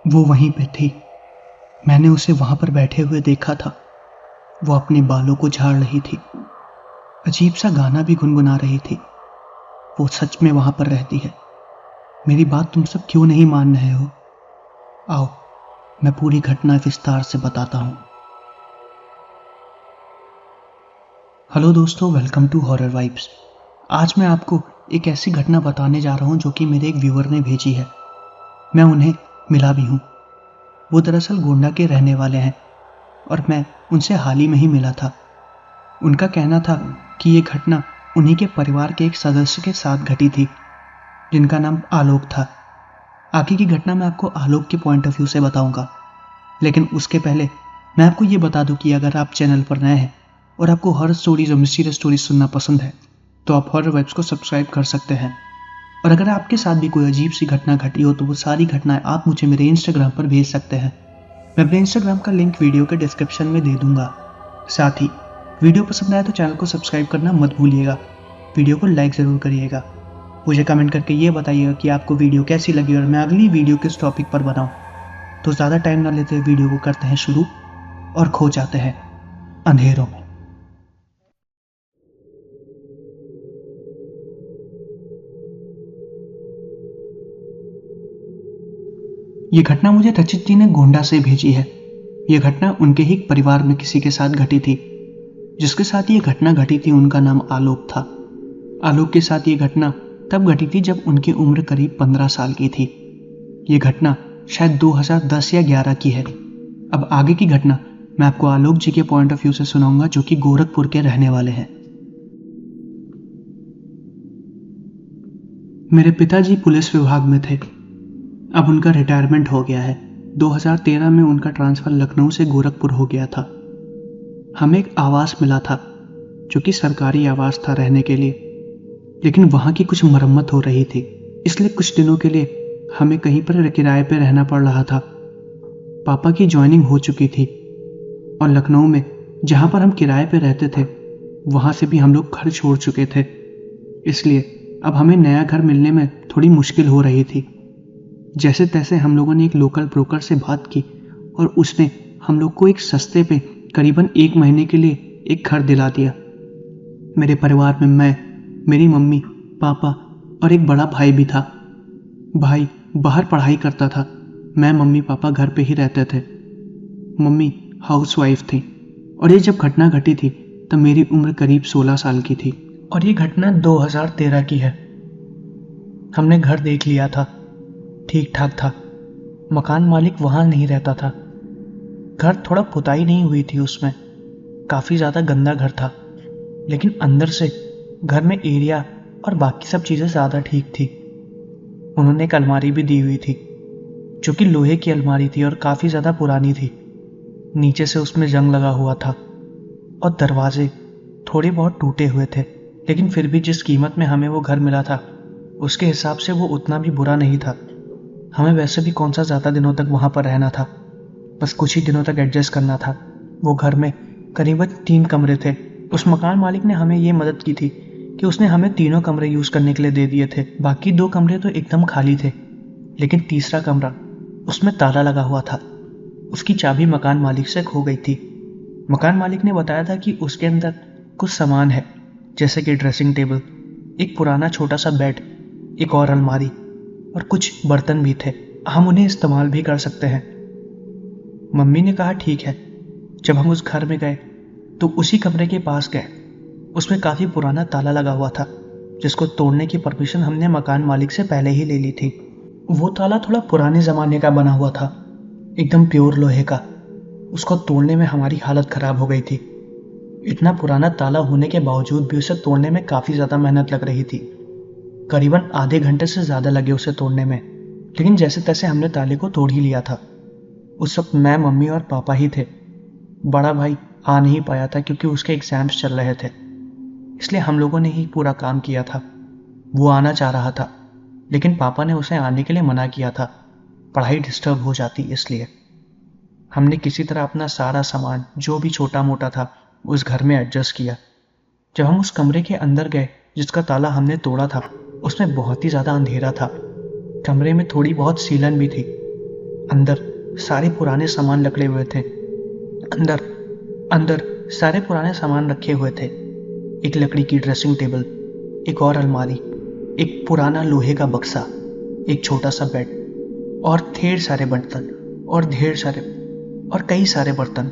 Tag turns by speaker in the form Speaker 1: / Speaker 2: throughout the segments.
Speaker 1: वो वहीं पे थी। मैंने उसे वहां पर बैठे हुए देखा था। वो अपने बालों को झाड़ रही थी, अजीब सा गाना भी गुनगुना रही थी। वो सच में वहां पर रहती है। मेरी बात तुम सब क्यों नहीं मान रहे हो? आओ, मैं पूरी घटना विस्तार से बताता हूं। हेलो दोस्तों, वेलकम टू हॉरर वाइब्स। आज मैं आपको एक ऐसी घटना बताने जा रहा हूं जो कि मेरे एक व्यूअर ने भेजी है। मैं उन्हें मिला भी हूं। वो दरअसल गोंडा के रहने वाले हैं और मैं उनसे हाल ही में ही मिला था। उनका कहना था कि ये घटना उन्हीं के परिवार के एक सदस्य के साथ घटी थी, जिनका नाम आलोक था। आगे की घटना मैं आपको आलोक के पॉइंट ऑफ व्यू से बताऊंगा, लेकिन उसके पहले मैं आपको ये बता दूं कि अगर आप चैनल पर नए हैं और आपको हॉरर स्टोरीज और मिस्टीरियस स्टोरीज सुनना पसंद है तो आप हॉरर वाइब्स को सब्सक्राइब कर सकते हैं। और अगर आपके साथ भी कोई अजीब सी घटना घटी हो तो वो सारी घटनाएं आप मुझे मेरे इंस्टाग्राम पर भेज सकते हैं। मैं अपने इंस्टाग्राम का लिंक वीडियो के डिस्क्रिप्शन में दे दूंगा। साथ ही वीडियो पसंद आए तो चैनल को सब्सक्राइब करना मत भूलिएगा। वीडियो को लाइक ज़रूर करिएगा। मुझे कमेंट करके ये बताइएगा कि आपको वीडियो कैसी लगी और मैं अगली वीडियो किस टॉपिक पर बनाऊं। तो ज़्यादा टाइम ना लेते वीडियो को करते हैं शुरू और खो जाते हैं अंधेरों में। ये घटना मुझे रचित जी ने गोंडा से भेजी है। ये घटना उनके ही परिवार में किसी के साथ घटी थी। जिसके साथ ये घटना घटी थी उनका नाम आलोक था। आलोक के साथ ये घटना तब घटी थी जब उनकी उम्र करीब 15 साल की थी। ये घटना शायद 2010 या 11 की है। अब आगे की घटना मैं आपको आलोक जी के पॉइंट ऑफ व्यू से सुनाऊंगा, जो कि गोरखपुर के रहने वाले हैं। मेरे पिताजी पुलिस विभाग में थे। अब उनका रिटायरमेंट हो गया है। 2013 में उनका ट्रांसफर लखनऊ से गोरखपुर हो गया था। हमें एक आवास मिला था जो कि सरकारी आवास था रहने के लिए, लेकिन वहाँ की कुछ मरम्मत हो रही थी, इसलिए कुछ दिनों के लिए हमें कहीं पर किराए पे रहना पड़ रहा था। पापा की जॉइनिंग हो चुकी थी और लखनऊ में जहाँ पर हम किराए पे रहते थे वहाँ से भी हम लोग घर छोड़ चुके थे, इसलिए अब हमें नया घर मिलने में थोड़ी मुश्किल हो रही थी। जैसे तैसे हम लोगों ने एक लोकल ब्रोकर से बात की और उसने हम लोग को एक सस्ते पे करीबन 1 महीने के लिए एक घर दिला दिया। मेरे परिवार में मैं, मेरी मम्मी, पापा और एक बड़ा भाई भी था। भाई बाहर पढ़ाई करता था। मैं, मम्मी, पापा घर पे ही रहते थे। मम्मी हाउसवाइफ थी और ये जब घटना घटी थी तब मेरी उम्र करीब 16 साल की थी और ये घटना 2013 की है। हमने घर देख लिया था, ठीक ठाक था। मकान मालिक वहाँ नहीं रहता था। घर थोड़ा पुताई नहीं हुई थी, उसमें काफ़ी ज़्यादा गंदा घर था, लेकिन अंदर से घर में एरिया और बाकी सब चीज़ें ज़्यादा ठीक थी। उन्होंने एक अलमारी भी दी हुई थी जो कि लोहे की अलमारी थी और काफ़ी ज़्यादा पुरानी थी। नीचे से उसमें जंग लगा हुआ था और दरवाजे थोड़े बहुत टूटे हुए थे, लेकिन फिर भी जिस कीमत में हमें वो घर मिला था उसके हिसाब से वो उतना भी बुरा नहीं था। हमें वैसे भी कौन सा ज़्यादा दिनों तक वहाँ पर रहना था, बस कुछ ही दिनों तक एडजस्ट करना था। वो घर में करीबन 3 कमरे थे। उस मकान मालिक ने हमें ये मदद की थी कि उसने हमें तीनों कमरे यूज़ करने के लिए दे दिए थे। बाकी 2 कमरे तो एकदम खाली थे, लेकिन तीसरा कमरा उसमें ताला लगा हुआ था। उसकी चाबी मकान मालिक से खो गई थी। मकान मालिक ने बताया था कि उसके अंदर कुछ सामान है, जैसे कि ड्रेसिंग टेबल, एक पुराना छोटा सा बेड, एक और अलमारी और कुछ बर्तन भी थे। हम उन्हें इस्तेमाल भी कर सकते हैं। मम्मी ने कहा ठीक है। जब हम उस घर में गए तो उसी कमरे के पास गए। उसमें काफ़ी पुराना ताला लगा हुआ था, जिसको तोड़ने की परमिशन हमने मकान मालिक से पहले ही ले ली थी। वो ताला थोड़ा पुराने ज़माने का बना हुआ था, एकदम प्योर लोहे का। उसको तोड़ने में हमारी हालत ख़राब हो गई थी। इतना पुराना ताला होने के बावजूद भी उसे तोड़ने में काफ़ी ज़्यादा मेहनत लग रही थी। करीबन आधे घंटे से ज़्यादा लगे उसे तोड़ने में, लेकिन जैसे तैसे हमने ताले को तोड़ ही लिया था। उस वक्त मैं, मम्मी और पापा ही थे। बड़ा भाई आ नहीं पाया था क्योंकि उसके एग्ज़ाम्स चल रहे थे, इसलिए हम लोगों ने ही पूरा काम किया था। वो आना चाह रहा था, लेकिन पापा ने उसे आने के लिए मना किया था, पढ़ाई डिस्टर्ब हो जाती इसलिए। हमने किसी तरह अपना सारा सामान जो भी छोटा मोटा था उस घर में एडजस्ट किया। जब हम उस कमरे के अंदर गए जिसका ताला हमने तोड़ा था, उसमें बहुत ही ज़्यादा अंधेरा था। कमरे में थोड़ी बहुत सीलन भी थी अंदर सारे पुराने सामान लकड़े हुए थे। अंदर अंदर सारे पुराने सामान रखे हुए थे। एक लकड़ी की ड्रेसिंग टेबल, एक और अलमारी, एक पुराना लोहे का बक्सा, एक छोटा सा बेड और ढेर सारे बर्तन और कई सारे बर्तन।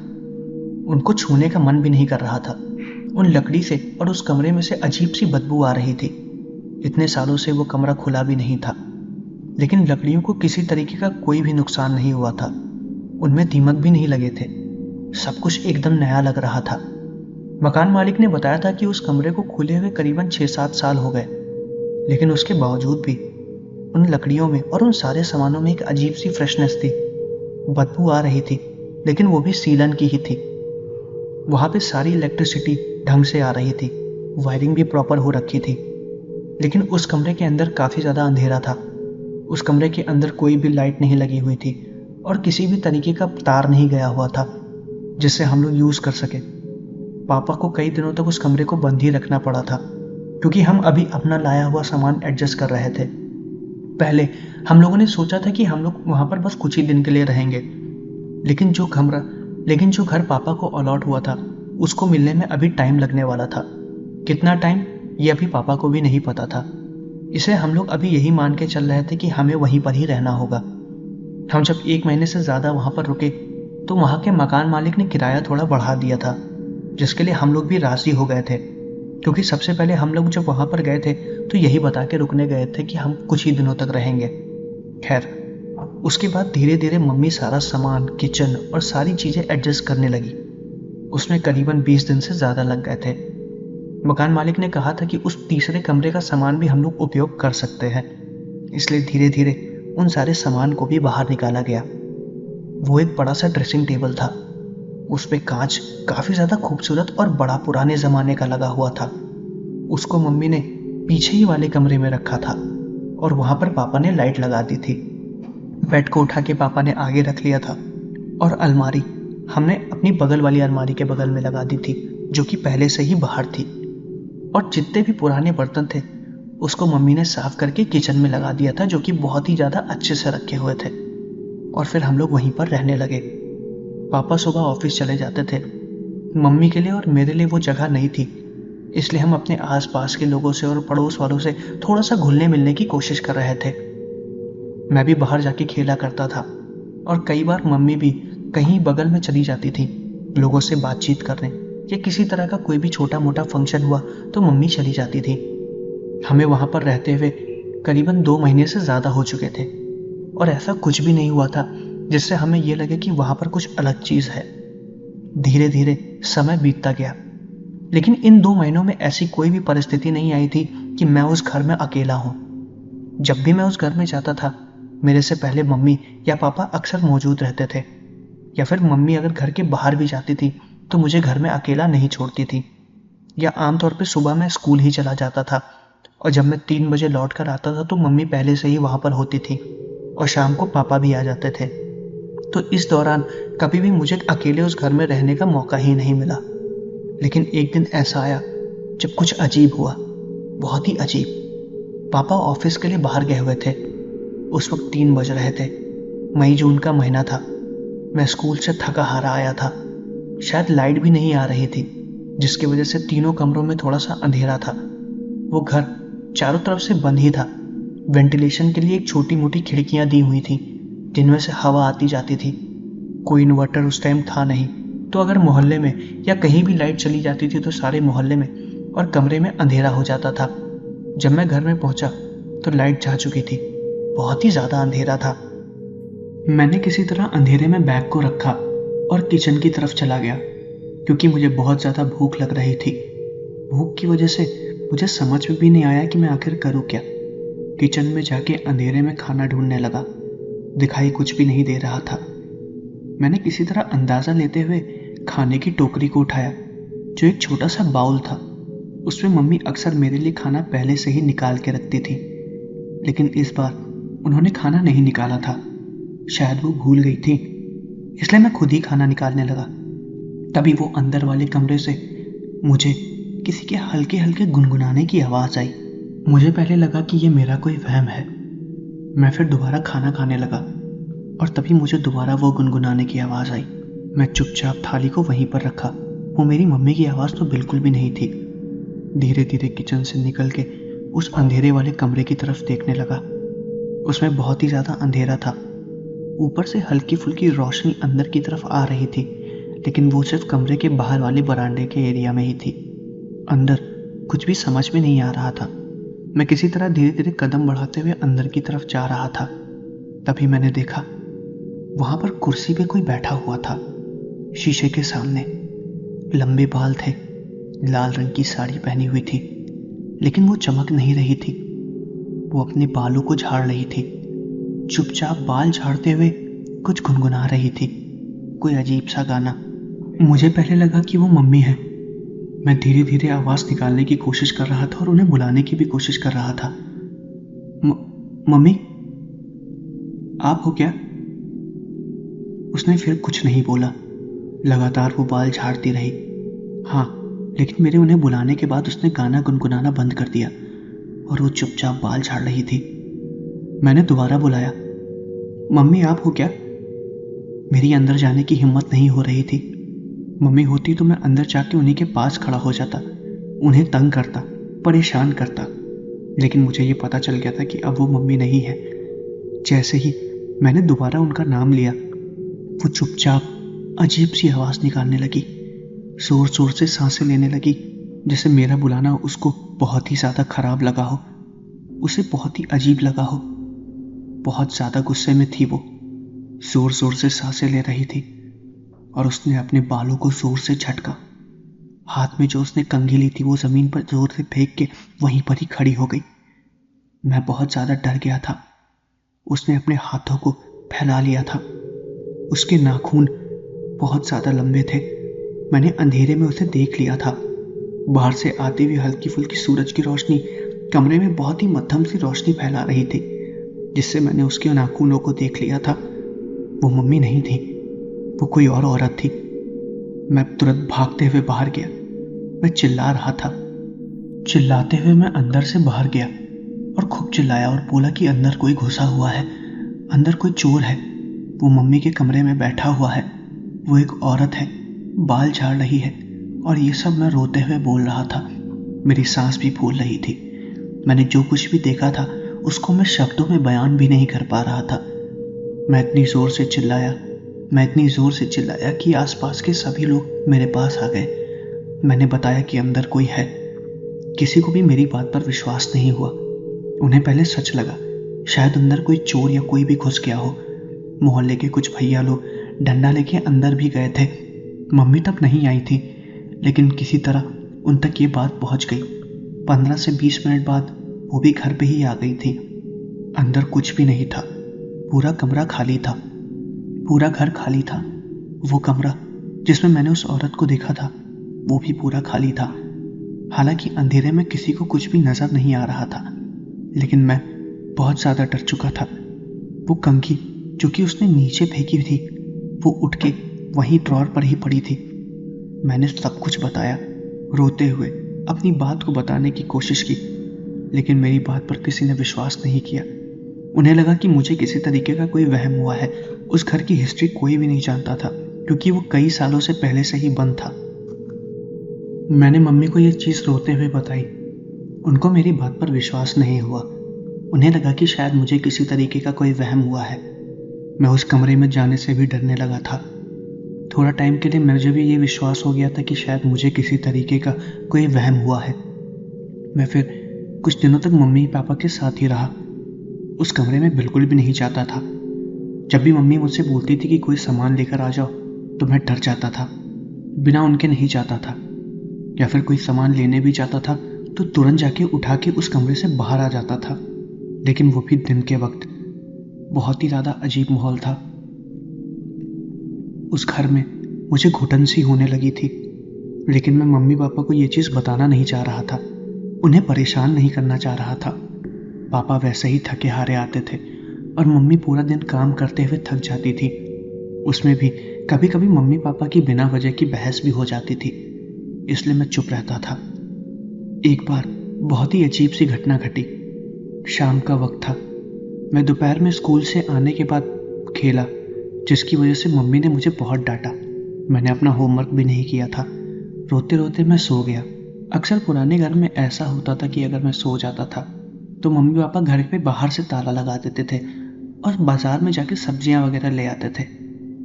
Speaker 1: उनको छूने का मन भी नहीं कर रहा था। उन लकड़ी से और उस कमरे में से अजीब सी बदबू आ रही थी। इतने सालों से वो कमरा खुला भी नहीं था, लेकिन लकड़ियों को किसी तरीके का कोई भी नुकसान नहीं हुआ था। उनमें दीमक भी नहीं लगे थे। सब कुछ एकदम नया लग रहा था। मकान मालिक ने बताया था कि उस कमरे को खुले हुए करीबन 6-7 साल हो गए, लेकिन उसके बावजूद भी उन लकड़ियों में और उन सारे सामानों में एक अजीब सी फ्रेशनेस थी। बदबू आ रही थी, लेकिन वो भी सीलन की ही थी। वहाँ पे सारी इलेक्ट्रिसिटी ढंग से आ रही थी, वायरिंग भी प्रॉपर हो रखी थी। लेकिन उस कमरे के अंदर काफ़ी ज़्यादा अंधेरा था। उस कमरे के अंदर कोई भी लाइट नहीं लगी हुई थी और किसी भी तरीके का तार नहीं गया हुआ था जिससे हम लोग यूज़ कर सके। पापा को कई दिनों तक उस कमरे को बंद ही रखना पड़ा था, क्योंकि हम अभी अपना लाया हुआ सामान एडजस्ट कर रहे थे। पहले हम लोगों ने सोचा था कि हम लोग वहाँ पर बस कुछ ही दिन के लिए रहेंगे, लेकिन जो घर पापा को अलॉट हुआ था उसको मिलने में अभी टाइम लगने वाला था। कितना टाइम ये अभी पापा को भी नहीं पता था। इसे हम लोग अभी यही मान के चल रहे थे कि हमें वहीं पर ही रहना होगा। हम जब 1 महीने से ज़्यादा वहाँ पर रुके तो वहाँ के मकान मालिक ने किराया थोड़ा बढ़ा दिया था, जिसके लिए हम लोग भी राज़ी हो गए थे, क्योंकि सबसे पहले हम लोग जब वहाँ पर गए थे तो यही बता के रुकने गए थे कि हम कुछ ही दिनों तक रहेंगे। खैर, उसके बाद धीरे धीरे मम्मी सारा सामान, किचन और सारी चीज़ें एडजस्ट करने लगी। उसमें करीबन 20 दिन से ज़्यादा लग गए थे। मकान मालिक ने कहा था कि उस तीसरे कमरे का सामान भी हम लोग उपयोग कर सकते हैं, इसलिए धीरे धीरे उन सारे सामान को भी बाहर निकाला गया। वो एक बड़ा सा ड्रेसिंग टेबल था। उस पे कांच काफ़ी ज़्यादा खूबसूरत और बड़ा पुराने ज़माने का लगा हुआ था। उसको मम्मी ने पीछे ही वाले कमरे में रखा था और वहाँ पर पापा ने लाइट लगा दी थी। बेड को उठा के पापा ने आगे रख लिया था और अलमारी हमने अपनी बगल वाली अलमारी के बगल में लगा दी थी, जो कि पहले से ही बाहर थी। और जितने भी पुराने बर्तन थे उसको मम्मी ने साफ करके किचन में लगा दिया था, जो कि बहुत ही ज़्यादा अच्छे से रखे हुए थे। और फिर हम लोग वहीं पर रहने लगे। पापा सुबह ऑफिस चले जाते थे। मम्मी के लिए और मेरे लिए वो जगह नहीं थी, इसलिए हम अपने आसपास के लोगों से और पड़ोस वालों से थोड़ा सा घुलने मिलने की कोशिश कर रहे थे। मैं भी बाहर जाके खेला करता था और कई बार मम्मी भी कहीं बगल में चली जाती थी लोगों से बातचीत करने, या किसी तरह का कोई भी छोटा मोटा फंक्शन हुआ तो मम्मी चली जाती थी। हमें वहाँ पर रहते हुए करीबन 2 महीने से ज़्यादा हो चुके थे और ऐसा कुछ भी नहीं हुआ था जिससे हमें ये लगे कि वहाँ पर कुछ अलग चीज़ है। धीरे धीरे समय बीतता गया, लेकिन इन 2 महीनों में ऐसी कोई भी परिस्थिति नहीं आई थी कि मैं उस घर में अकेला हूँ। जब भी मैं उस घर में जाता था, मेरे से पहले मम्मी या पापा अक्सर मौजूद रहते थे, या फिर मम्मी अगर घर के बाहर भी जाती थी तो मुझे घर में अकेला नहीं छोड़ती थी। या आमतौर पे सुबह मैं स्कूल ही चला जाता था और जब मैं 3 बजे लौट कर आता था तो मम्मी पहले से ही वहाँ पर होती थी और शाम को पापा भी आ जाते थे। तो इस दौरान कभी भी मुझे अकेले उस घर में रहने का मौका ही नहीं मिला। लेकिन एक दिन ऐसा आया जब कुछ अजीब हुआ, बहुत ही अजीब। पापा ऑफिस के लिए बाहर गए हुए थे। उस वक्त 3 बज रहे थे। मई जून का महीना था। मैं स्कूल से थका हारा आया था। शायद लाइट भी नहीं आ रही थी, जिसकी वजह से तीनों कमरों में थोड़ा सा अंधेरा था। वो घर चारों तरफ से बंद ही था। वेंटिलेशन के लिए एक छोटी मोटी खिड़कियां दी हुई थी जिनमें से हवा आती जाती थी। कोई इन्वर्टर उस टाइम था नहीं, तो अगर मोहल्ले में या कहीं भी लाइट चली जाती थी तो सारे मोहल्ले में और कमरे में अंधेरा हो जाता था। जब मैं घर में पहुंचा तो लाइट जा चुकी थी। बहुत ही ज़्यादा अंधेरा था। मैंने किसी तरह अंधेरे में बैग को रखा और किचन की तरफ चला गया, क्योंकि मुझे बहुत ज़्यादा भूख लग रही थी। भूख की वजह से मुझे समझ में भी नहीं आया कि मैं आखिर करूँ क्या। किचन में जाके अंधेरे में खाना ढूंढने लगा। दिखाई कुछ भी नहीं दे रहा था। मैंने किसी तरह अंदाज़ा लेते हुए खाने की टोकरी को उठाया, जो एक छोटा सा बाउल था। उसमें मम्मी अक्सर मेरे लिए खाना पहले से ही निकाल के रखती थी, लेकिन इस बार उन्होंने खाना नहीं निकाला था। शायद वो भूल गई थी, इसलिए मैं खुद ही खाना निकालने लगा। तभी वो अंदर वाले कमरे से मुझे किसी के हल्के हल्के गुनगुनाने की आवाज़ आई। मुझे पहले लगा कि ये मेरा कोई वहम है। मैं फिर दोबारा खाना खाने लगा। और तभी मुझे दोबारा वो गुनगुनाने की आवाज़ आई। मैं चुपचाप थाली को वहीं पर रखा। वो मेरी मम्मी की आवाज़ तो बिल्कुल भी नहीं थी। धीरे धीरे किचन से निकल के उस अंधेरे वाले कमरे की तरफ देखने लगा। उसमें बहुत ही ज़्यादा अंधेरा था। ऊपर से हल्की फुल्की रोशनी अंदर की तरफ आ रही थी, लेकिन वो सिर्फ कमरे के बाहर वाले बरामदे के एरिया में ही थी। अंदर कुछ भी समझ में नहीं आ रहा था। मैं किसी तरह धीरे धीरे कदम बढ़ाते हुए अंदर की तरफ जा रहा था। तभी मैंने देखा वहां पर कुर्सी पे कोई बैठा हुआ था, शीशे के सामने। लंबे बाल थे, लाल रंग की साड़ी पहनी हुई थी, लेकिन वो चमक नहीं रही थी। वो अपने बालों को झाड़ रही थी, चुपचाप बाल झाड़ते हुए कुछ गुनगुना रही थी, कोई अजीब सा गाना। मुझे पहले लगा कि वो मम्मी है। मैं धीरे धीरे आवाज निकालने की कोशिश कर रहा था और उन्हें बुलाने की भी कोशिश कर रहा था। मम्मी, आप हो क्या? उसने फिर कुछ नहीं बोला। लगातार वो बाल झाड़ती रही। हाँ, लेकिन मेरे उन्हें बुलाने के बाद उसने गाना गुनगुनाना बंद कर दिया और वो चुपचाप बाल झाड़ रही थी। मैंने दोबारा बुलाया, मम्मी आप हो क्या? मेरी अंदर जाने की हिम्मत नहीं हो रही थी। मम्मी होती तो मैं अंदर जाके उन्हीं के पास खड़ा हो जाता, उन्हें तंग करता, परेशान करता। लेकिन मुझे ये पता चल गया था कि अब वो मम्मी नहीं है। जैसे ही मैंने दोबारा उनका नाम लिया, वो चुपचाप अजीब सी आवाज निकालने लगी, जोर जोर से सांसें लेने लगी, जैसे मेरा बुलाना उसको बहुत ही ज्यादा खराब लगा हो, उसे बहुत ही अजीब लगा हो। बहुत ज्यादा गुस्से में थी वो, जोर जोर से सांसें ले रही थी और उसने अपने बालों को जोर से झटका। हाथ में जो उसने कंघी ली थी वो जमीन पर जोर से फेंक के वहीं पर ही खड़ी हो गई। मैं बहुत ज्यादा डर गया था। उसने अपने हाथों को फैला लिया था। उसके नाखून बहुत ज्यादा लंबे थे। मैंने अंधेरे में उसे देख लिया था। बाहर से आती हुई हल्की फुल्की सूरज की रोशनी कमरे में बहुत ही मध्यम सी रोशनी फैला रही थी, जिससे मैंने उसके नाखूनों को देख लिया था। वो मम्मी नहीं थी, वो कोई और औरत थी। मैं तुरंत भागते हुए बाहर गया। मैं चिल्ला रहा था। चिल्लाते हुए मैं अंदर से बाहर गया और खूब चिल्लाया और बोला कि अंदर कोई घुसा हुआ है, अंदर कोई चोर है। वो मम्मी के कमरे में बैठा हुआ है, वो एक औरत है, बाल झाड़ रही है। और ये सब मैं रोते हुए बोल रहा था। मेरी सांस भी फूल रही थी। मैंने जो कुछ भी देखा था उसको मैं शब्दों में बयान भी नहीं कर पा रहा था। मैं इतनी जोर से चिल्लाया कि आसपास के सभी लोग मेरे पास आ गए। मैंने बताया कि अंदर कोई है। किसी को भी मेरी बात पर विश्वास नहीं हुआ। उन्हें पहले सच लगा शायद अंदर कोई चोर या कोई भी घुस गया हो। मोहल्ले के कुछ भैया लोग डंडा लेके अंदर भी गए थे। मम्मी तब नहीं आई थी, लेकिन किसी तरह उन तक ये बात पहुंच गई। 15 से 20 मिनट बाद वो भी घर पे ही आ गई थी। अंदर कुछ भी नहीं था, पूरा कमरा खाली था, पूरा घर खाली था। वो कमरा जिसमें मैंने उस औरत को देखा था वो भी पूरा खाली था। हालांकि अंधेरे में किसी को कुछ भी नजर नहीं आ रहा था, लेकिन मैं बहुत ज्यादा डर चुका था। वो कंघी जो कि उसने नीचे फेंकी थी वो उठ के वहीं ड्रॉर पर ही पड़ी थी। मैंने सब कुछ बताया, रोते हुए अपनी बात को बताने की कोशिश की, लेकिन मेरी बात पर किसी ने विश्वास नहीं किया। उन्हें लगा कि मुझे किसी तरीके का कोई वहम हुआ है। उस घर की हिस्ट्री कोई भी नहीं जानता था, क्योंकि वो कई सालों से पहले से ही बंद था। मैंने मम्मी को ये चीज रोते हुए बताई। उनको मेरी बात पर विश्वास नहीं हुआ। उन्हें लगा कि शायद मुझे किसी तरीके का कोई वहम हुआ है। मैं उस कमरे में जाने से भी डरने लगा था। थोड़ा टाइम के लिए मुझे भी ये विश्वास हो गया था कि शायद मुझे किसी तरीके का कोई वहम हुआ है। मैं फिर कुछ दिनों तक मम्मी पापा के साथ ही रहा। उस कमरे में बिल्कुल भी नहीं जाता था। जब भी मम्मी मुझसे बोलती थी कि कोई सामान लेकर आ जाओ, तो मैं डर जाता था, बिना उनके नहीं जाता था। या फिर कोई सामान लेने भी जाता था तो तुरंत जाके उठा के उस कमरे से बाहर आ जाता था। लेकिन वो भी दिन के वक्त। बहुत ही ज्यादा अजीब माहौल था उस घर में। मुझे घुटन सी होने लगी थी, लेकिन मैं मम्मी पापा को ये चीज बताना नहीं चाह रहा था, उन्हें परेशान नहीं करना चाह रहा था। पापा वैसे ही थके हारे आते थे और मम्मी पूरा दिन काम करते हुए थक जाती थी। उसमें भी कभी कभी मम्मी पापा की बिना वजह की बहस भी हो जाती थी, इसलिए मैं चुप रहता था। एक बार बहुत ही अजीब सी घटना घटी। शाम का वक्त था। मैं दोपहर में स्कूल से आने के बाद खेला, जिसकी वजह से मम्मी ने मुझे बहुत डांटा। मैंने अपना होमवर्क भी नहीं किया था। रोते रोते मैं सो गया। अक्सर पुराने घर में ऐसा होता था कि अगर मैं सो जाता था तो मम्मी पापा घर पे बाहर से ताला लगा देते थे और बाजार में जाके सब्जियां वगैरह ले आते थे।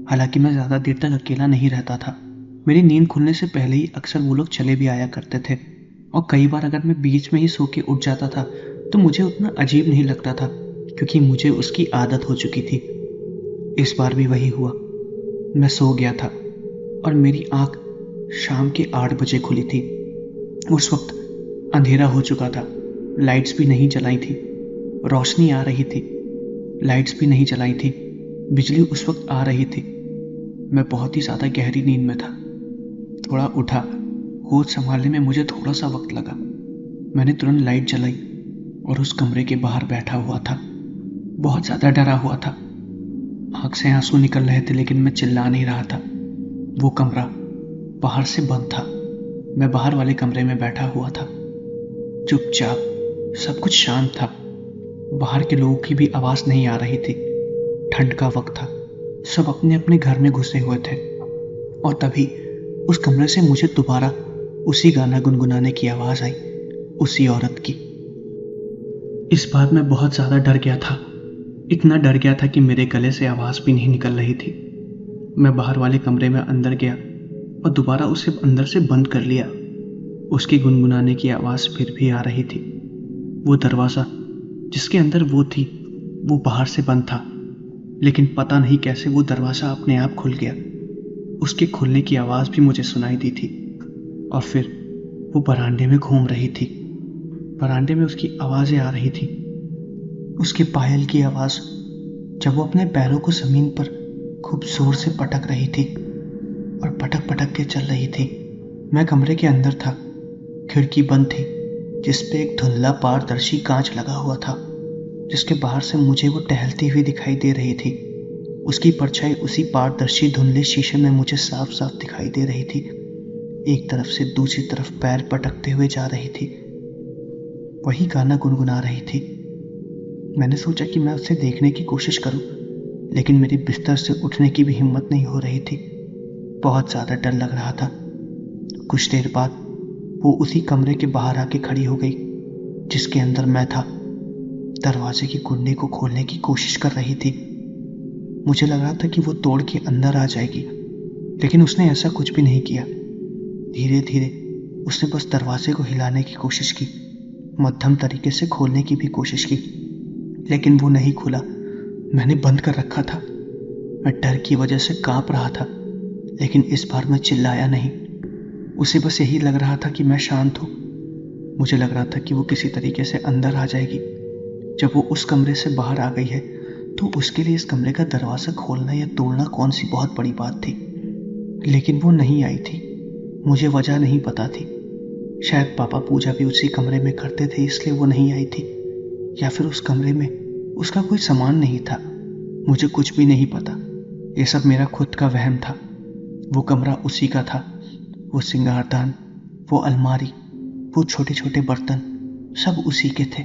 Speaker 1: हालांकि मैं ज़्यादा देर तक अकेला नहीं रहता था। मेरी नींद खुलने से पहले ही अक्सर वो लोग चले भी आया करते थे और कई बार अगर मैं बीच में ही सो के उठ जाता था तो मुझे उतना अजीब नहीं लगता था, क्योंकि मुझे उसकी आदत हो चुकी थी। इस बार भी वही हुआ। मैं सो गया था और मेरी आंख शाम के 8 बजे खुली थी। उस वक्त अंधेरा हो चुका था, लाइट्स भी नहीं जलाई थी। रोशनी आ रही थी, लाइट्स भी नहीं जलाई थी, बिजली उस वक्त आ रही थी। मैं बहुत ही ज़्यादा गहरी नींद में था। थोड़ा उठा, होश संभालने में मुझे थोड़ा सा वक्त लगा। मैंने तुरंत लाइट जलाई और उस कमरे के बाहर बैठा हुआ था। बहुत ज़्यादा डरा हुआ था। आंख से आंसू निकल रहे थे, लेकिन मैं चिल्ला नहीं रहा था। वो कमरा बाहर से बंद था। मैं बाहर वाले कमरे में बैठा हुआ था, चुपचाप। सब कुछ शांत था। बाहर के लोगों की भी आवाज़ नहीं आ रही थी। ठंड का वक्त था, सब अपने अपने घर में घुसे हुए थे। और तभी उस कमरे से मुझे दोबारा उसी गाना गुनगुनाने की आवाज़ आई, उसी औरत की। इस बार मैं बहुत ज़्यादा डर गया था। इतना डर गया था कि मेरे गले से आवाज़ भी नहीं निकल रही थी। मैं बाहर वाले कमरे में अंदर गया और दोबारा उसे अंदर से बंद कर लिया। उसके गुनगुनाने की आवाज़ फिर भी आ रही थी। वो दरवाज़ा जिसके अंदर वो थी, वो बाहर से बंद था, लेकिन पता नहीं कैसे वो दरवाज़ा अपने आप खुल गया। उसके खुलने की आवाज़ भी मुझे सुनाई दी थी। और फिर वो बरामदे में घूम रही थी। बरामदे में उसकी आवाज़ें आ रही थी। उसके पायल की आवाज़, जब वो अपने पैरों को ज़मीन पर खूब जोर से पटक रही थी और पटक पटक के चल रही थी। मैं कमरे के अंदर था। खिड़की बंद थी, जिस पे एक धुंधला पारदर्शी कांच लगा हुआ था, जिसके बाहर से मुझे वो टहलती हुई दिखाई दे रही थी। उसकी परछाई उसी पारदर्शी धुंधले शीशे में मुझे साफ साफ दिखाई दे रही थी। एक तरफ से दूसरी तरफ पैर पटकते हुए जा रही थी। वही गाना गुनगुना रही थी। मैंने सोचा कि मैं उसे देखने की कोशिश करूं, लेकिन मेरी बिस्तर से उठने की भी हिम्मत नहीं हो रही थी। बहुत ज़्यादा डर लग रहा था। कुछ देर बाद वो उसी कमरे के बाहर आके खड़ी हो गई, जिसके अंदर मैं था। दरवाजे की कुंडी को खोलने की कोशिश कर रही थी। मुझे लग रहा था कि वो तोड़ के अंदर आ जाएगी, लेकिन उसने ऐसा कुछ भी नहीं किया। धीरे धीरे उसने बस दरवाजे को हिलाने की कोशिश की, मध्यम तरीके से खोलने की भी कोशिश की, लेकिन वो नहीं खुला। मैंने बंद कर रखा था। मैं डर की वजह से कांप रहा था, लेकिन इस बार मैं चिल्लाया नहीं। उसे बस यही लग रहा था कि मैं शांत हूँ। मुझे लग रहा था कि वो किसी तरीके से अंदर आ जाएगी। जब वो उस कमरे से बाहर आ गई है तो उसके लिए इस कमरे का दरवाज़ा खोलना या तोड़ना कौन सी बहुत बड़ी बात थी। लेकिन वो नहीं आई थी। मुझे वजह नहीं पता थी। शायद पापा पूजा भी उसी कमरे में करते थे, इसलिए वो नहीं आई थी, या फिर उस कमरे में उसका कोई सामान नहीं था। मुझे कुछ भी नहीं पता। ये सब मेरा खुद का वहम था। वो कमरा उसी का था। वो सिंगारदान, वो अलमारी, वो छोटे छोटे बर्तन, सब उसी के थे।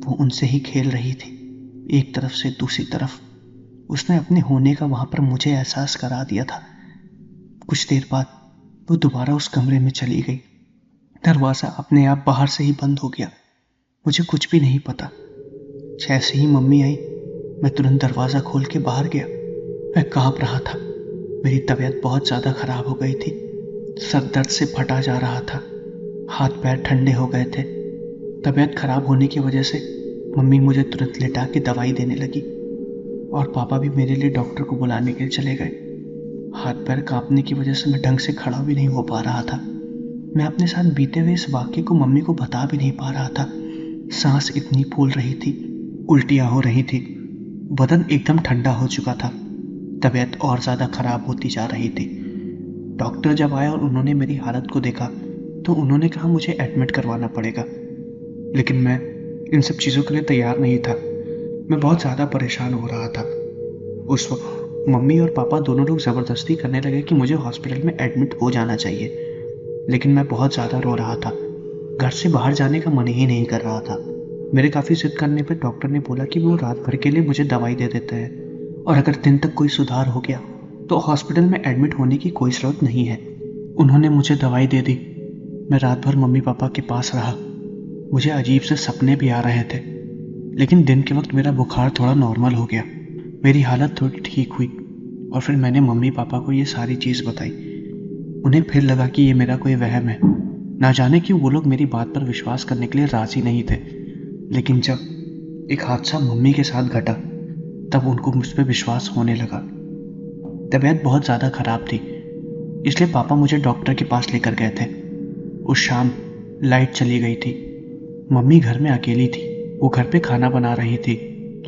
Speaker 1: वो उनसे ही खेल रही थी, एक तरफ से दूसरी तरफ। उसने अपने होने का वहां पर मुझे एहसास करा दिया था। कुछ देर बाद वो दोबारा उस कमरे में चली गई। दरवाज़ा अपने आप बाहर से ही बंद हो गया। मुझे कुछ भी नहीं पता। जैसे ही मम्मी आई, मैं तुरंत दरवाज़ा खोल के बाहर गया। मैं कांप रहा था। मेरी तबीयत बहुत ज़्यादा खराब हो गई थी। सर दर्द से फटा जा रहा था। हाथ पैर ठंडे हो गए थे। तबीयत खराब होने की वजह से मम्मी मुझे तुरंत लेटा के दवाई देने लगी और पापा भी मेरे लिए डॉक्टर को बुलाने के लिए चले गए। हाथ पैर कांपने की वजह से मैं ढंग से खड़ा भी नहीं हो पा रहा था। मैं अपने साथ बीते हुए इस वाक्य को मम्मी को बता भी नहीं पा रहा था। सांस इतनी फूल रही थी, उल्टियाँ हो रही थी, बदन एकदम ठंडा हो चुका था। तबीयत और ज़्यादा खराब होती जा रही थी। डॉक्टर जब आया और उन्होंने मेरी हालत को देखा तो उन्होंने कहा मुझे एडमिट करवाना पड़ेगा, लेकिन मैं इन सब चीज़ों के लिए तैयार नहीं था। मैं बहुत ज़्यादा परेशान हो रहा था। उस वक्त मम्मी और पापा दोनों लोग ज़बरदस्ती करने लगे कि मुझे हॉस्पिटल में एडमिट हो जाना चाहिए, लेकिन मैं बहुत ज़्यादा रो रहा था। घर से बाहर जाने का मन ही नहीं कर रहा था। मेरे काफ़ी जिद करने पर डॉक्टर ने बोला कि वो रात भर के लिए मुझे दवाई दे देते हैं और अगर दिन तक कोई सुधार हो गया तो हॉस्पिटल में एडमिट होने की कोई ज़रूरत नहीं है। उन्होंने मुझे दवाई दे दी। मैं रात भर मम्मी पापा के पास रहा। मुझे अजीब से सपने भी आ रहे थे, लेकिन दिन के वक्त मेरा बुखार थोड़ा नॉर्मल हो गया। मेरी हालत थोड़ी ठीक हुई और फिर मैंने मम्मी पापा को ये सारी चीज़ बताई। उन्हें फिर लगा कि ये मेरा कोई वहम है। ना जाने क्यों वो लोग मेरी बात पर विश्वास करने के लिए राजी नहीं थे, लेकिन जब एक हादसा मम्मी के साथ घटा तब उनको मुझ पर विश्वास होने लगा। तबीयत बहुत ज़्यादा खराब थी, इसलिए पापा मुझे डॉक्टर के पास लेकर गए थे। उस शाम लाइट चली गई थी। मम्मी घर में अकेली थी। वो घर पे खाना बना रही थी।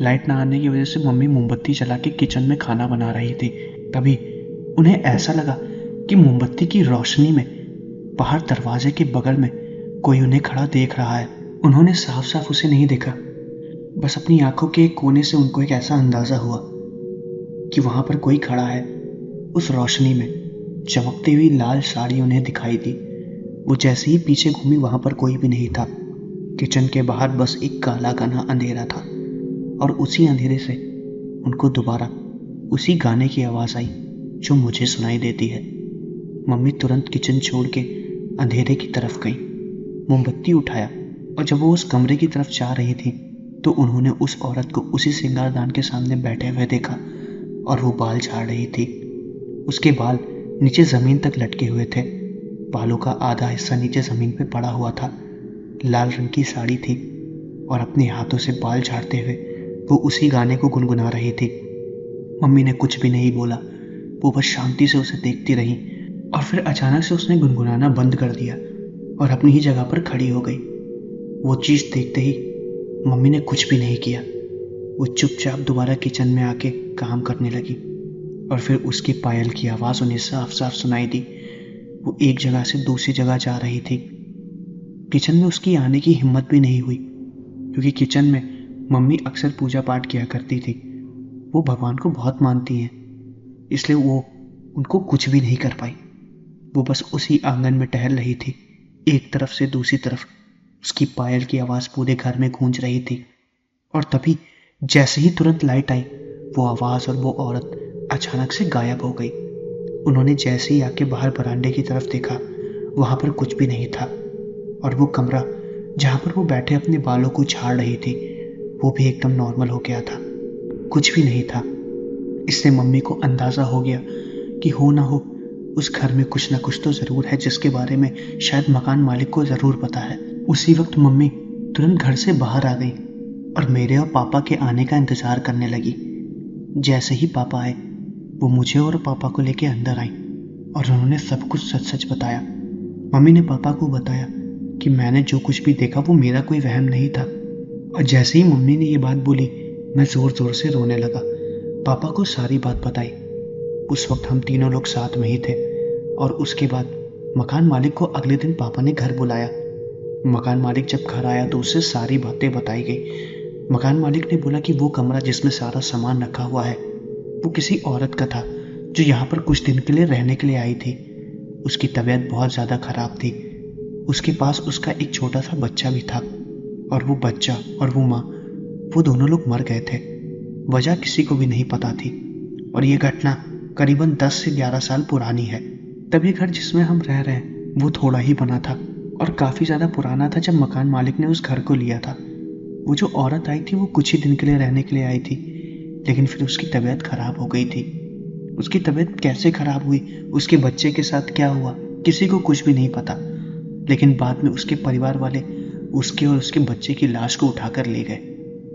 Speaker 1: लाइट ना आने की वजह से मम्मी मोमबत्ती जला के किचन में खाना बना रही थी। तभी उन्हें ऐसा लगा कि मोमबत्ती की रोशनी में बाहर दरवाजे के बगल में कोई उन्हें खड़ा देख रहा है। उन्होंने साफ साफ उसे नहीं देखा, बस अपनी आंखों के एक कोने से उनको एक ऐसा अंदाजा हुआ कि वहां पर कोई खड़ा है। उस रोशनी में चमकती हुई लाल साड़ी उन्हें दिखाई दी। वो जैसे ही पीछे घूमी, वहां पर कोई भी नहीं था। किचन के बाहर बस एक काला घना अंधेरा था और उसी अंधेरे से उनको दोबारा उसी गाने की आवाज़ आई जो मुझे सुनाई देती है। मम्मी तुरंत किचन छोड़ के अंधेरे की तरफ गई, मोमबत्ती उठाया और जब वो उस कमरे की तरफ जा रही थी तो उन्होंने उस औरत को उसी सिंगारदान के सामने बैठे हुए देखा और वो बाल झाड़ रही थी। उसके बाल नीचे ज़मीन तक लटके हुए थे। बालों का आधा हिस्सा नीचे ज़मीन पे पड़ा हुआ था। लाल रंग की साड़ी थी और अपने हाथों से बाल झाड़ते हुए वो उसी गाने को गुनगुना रही थी। मम्मी ने कुछ भी नहीं बोला, वो बस शांति से उसे देखती रही और फिर अचानक से उसने गुनगुनाना बंद कर दिया और अपनी ही जगह पर खड़ी हो गई। वो चीज़ देखते ही मम्मी ने कुछ भी नहीं किया। वो चुपचाप दोबारा किचन में आके काम करने लगी और फिर उसकी पायल की आवाज़ उन्हें साफ साफ सुनाई दी। वो एक जगह से दूसरी जगह जा रही थी। किचन में उसकी आने की हिम्मत भी नहीं हुई, क्योंकि किचन में मम्मी अक्सर पूजा पाठ किया करती थी। वो भगवान को बहुत मानती हैं, इसलिए वो उनको कुछ भी नहीं कर पाई। वो बस उसी आंगन में टहल रही थी, एक तरफ से दूसरी तरफ। उसकी पायल की आवाज़ पूरे घर में गूंज रही थी और तभी जैसे ही तुरंत लाइट आई, वो आवाज़ और वो औरत अचानक से गायब हो गई। उन्होंने जैसे ही आके बाहर बरामदे की तरफ देखा, वहां पर कुछ भी नहीं था और वो कमरा जहां पर वो बैठे अपने बालों को झाड़ रही थी वो भी एकदम नॉर्मल हो गया था। कुछ भी नहीं था। इससे मम्मी को अंदाजा हो गया कि हो ना हो उस घर में कुछ ना कुछ तो ज़रूर है, जिसके बारे में शायद मकान मालिक को ज़रूर पता है। उसी वक्त मम्मी तुरंत घर से बाहर आ गई और मेरे और पापा के आने का इंतज़ार करने लगी। जैसे ही पापा आए, वो मुझे और पापा को लेके अंदर आई और उन्होंने सब कुछ सच सच बताया। मम्मी ने पापा को बताया कि मैंने जो कुछ भी देखा वो मेरा कोई वहम नहीं था। और जैसे ही मम्मी ने ये बात बोली, मैं ज़ोर ज़ोर से रोने लगा। पापा को सारी बात बताई। उस वक्त हम तीनों लोग साथ में ही थे और उसके बाद मकान मालिक को अगले दिन पापा ने घर बुलाया। मकान मालिक जब घर आया तो उसे सारी बातें बताई गई। मकान मालिक ने बोला कि वो कमरा जिसमें सारा सामान रखा हुआ है वो किसी औरत का था जो यहाँ पर कुछ दिन के लिए रहने के लिए आई थी। उसकी तबीयत बहुत ज़्यादा ख़राब थी। उसके पास उसका एक छोटा सा बच्चा भी था और वो बच्चा और वो माँ, वो दोनों लोग मर गए थे। वजह किसी को भी नहीं पता थी और ये घटना करीबन 10 से 11 साल पुरानी है। तब ये घर जिसमें हम रह रहे हैं वो थोड़ा ही बना था और काफ़ी ज़्यादा पुराना था जब मकान मालिक ने उस घर को लिया था। वो जो औरत आई थी वो कुछ ही दिन के लिए रहने के लिए आई थी, लेकिन फिर उसकी तबीयत ख़राब हो गई थी। उसकी तबीयत कैसे ख़राब हुई, उसके बच्चे के साथ क्या हुआ, किसी को कुछ भी नहीं पता। लेकिन बाद में उसके परिवार वाले उसके और उसके बच्चे की लाश को उठाकर ले गए।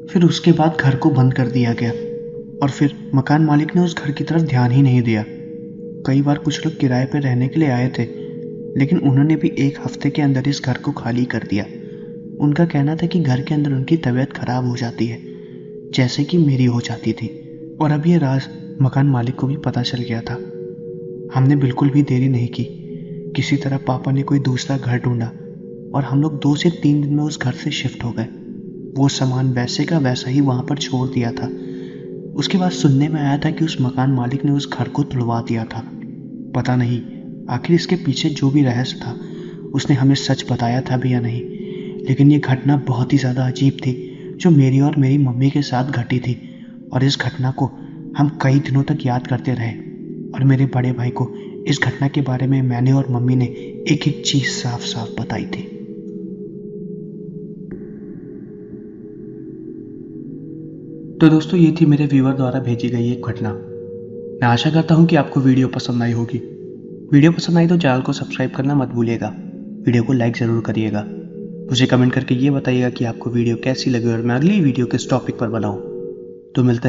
Speaker 1: फिर उसके बाद घर को बंद कर दिया गया और फिर मकान मालिक ने उस घर की तरफ ध्यान ही नहीं दिया। कई बार कुछ लोग किराए पर रहने के लिए आए थे, लेकिन उन्होंने भी एक हफ्ते के अंदर इस घर को खाली कर दिया। उनका कहना था कि घर के अंदर उनकी तबीयत खराब हो जाती है, जैसे कि मेरी हो जाती थी। और अब ये राज मकान मालिक को भी पता चल गया था। हमने बिल्कुल भी देरी नहीं की। किसी तरह पापा ने कोई दूसरा घर ढूंढा और हम लोग 2 से 3 दिन में उस घर से शिफ्ट हो गए। वो सामान वैसे का वैसा ही वहाँ पर छोड़ दिया था। उसके बाद सुनने में आया था कि उस मकान मालिक ने उस घर को तुड़वा दिया था। पता नहीं आखिर इसके पीछे जो भी रहस्य था उसने हमें सच बताया था भी या नहीं, लेकिन ये घटना बहुत ही ज़्यादा अजीब थी जो मेरी और मेरी मम्मी के साथ घटी थी और इस घटना को हम कई दिनों तक याद करते रहे और मेरे बड़े भाई को इस घटना के बारे में मैंने और मम्मी ने एक एक चीज साफ साफ बताई थी। तो दोस्तों, ये थी मेरे व्यूअर द्वारा भेजी गई एक घटना। मैं आशा करता हूँ कि आपको वीडियो पसंद आई होगी। वीडियो पसंद आई तो चैनल को सब्सक्राइब करना मत भूलिएगा। वीडियो को लाइक ज़रूर करिएगा। मुझे कमेंट करके ये बताइएगा कि आपको वीडियो कैसी लगी और मैं अगली वीडियो किस टॉपिक पर बनाऊँ। तो मिलते हैं